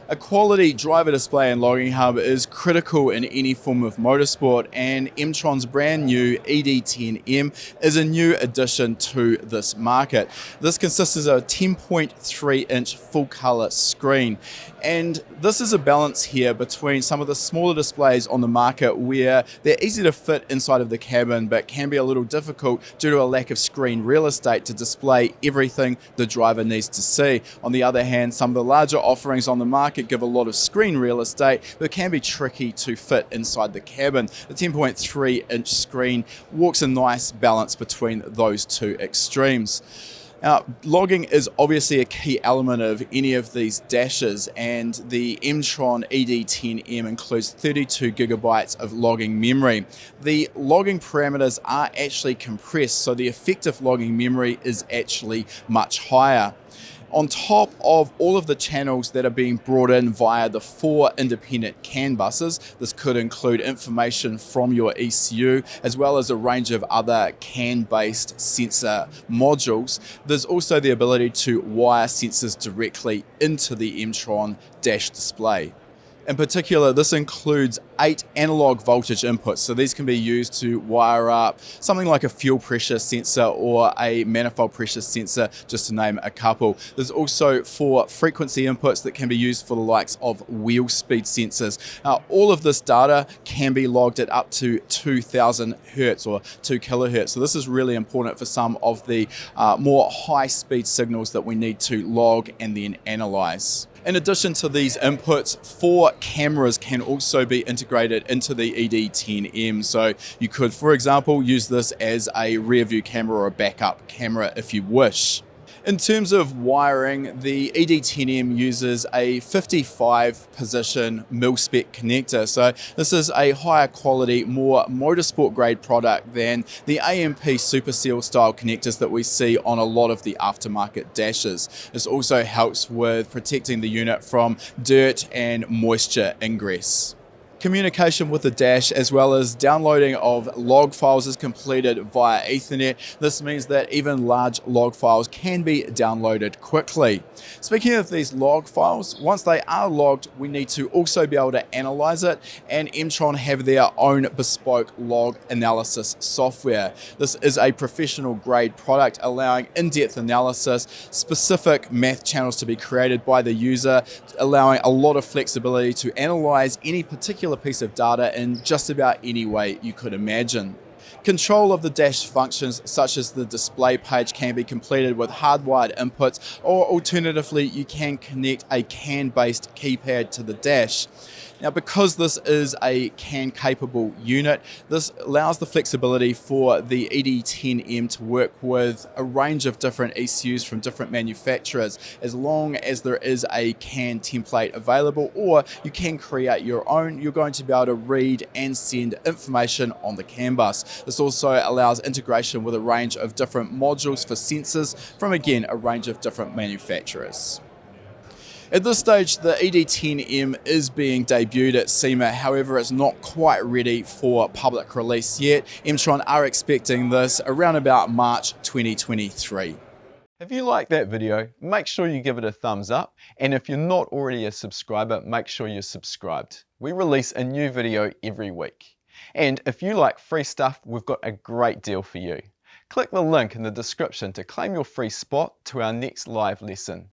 A quality driver display and logging hub is critical in any form of motorsport, and M-tron's brand new ED10M is a new addition to this market. This consists of a 10.3-inch full-color screen, and this is a balance here between some of the smaller displays on the market where they're easy to fit inside of the cabin but can be a little difficult due to a lack of screen real estate to display everything the driver needs to see. On the other hand, some of the larger offerings on the market give a lot of screen real estate, but can be tricky to fit inside the cabin. The 10.3-inch screen walks a nice balance between those two extremes. Now, logging is obviously a key element of any of these dashes, and the M-tron ED10M includes 32 gigabytes of logging memory. The logging parameters are actually compressed, so the effective logging memory is actually much higher. On top of all of the channels that are being brought in via the 4 independent CAN buses, this could include information from your ECU as well as a range of other CAN-based sensor modules. There's also the ability to wire sensors directly into the M-tron dash display. In particular, this includes 8 analog voltage inputs, so these can be used to wire up something like a fuel pressure sensor or a manifold pressure sensor, just to name a couple. There's also 4 frequency inputs that can be used for the likes of wheel speed sensors. All of this data can be logged at up to 2000 Hertz or 2 kilohertz, so this is really important for some of the more high-speed signals that we need to log and then analyze. In addition to these inputs, 4 cameras can also be integrated into the ED10M. So you could, for example, use this as a rear view camera or a backup camera if you wish. In terms of wiring, the ED10M uses a 55 position mil-spec connector. So this is a higher quality, more motorsport grade product than the AMP Superseal style connectors that we see on a lot of the aftermarket dashes. This also helps with protecting the unit from dirt and moisture ingress. Communication with the dash as well as downloading of log files is completed via Ethernet. This means that even large log files can be downloaded quickly. Speaking of these log files, once they are logged, we need to also be able to analyze it, and M-tron have their own bespoke log analysis software. This is a professional grade product allowing in-depth analysis, specific math channels to be created by the user, allowing a lot of flexibility to analyze any particular piece of data in just about any way you could imagine. Control of the dash functions such as the display page can be completed with hardwired inputs, or alternatively you can connect a CAN-based keypad to the dash. Now, because this is a CAN-capable unit, this allows the flexibility for the ED10M to work with a range of different ECUs from different manufacturers, as long as there is a CAN template available, or you can create your own. You're going to be able to read and send information on the CAN bus. This also allows integration with a range of different modules for sensors from, again, a range of different manufacturers. At this stage, the ED10M is being debuted at SEMA, however it's not quite ready for public release yet. M-tron are expecting this around about March 2023. If you like that video, make sure you give it a thumbs up, and if you're not already a subscriber, make sure you're subscribed. We release a new video every week. And if you like free stuff, we've got a great deal for you. Click the link in the description to claim your free spot to our next live lesson.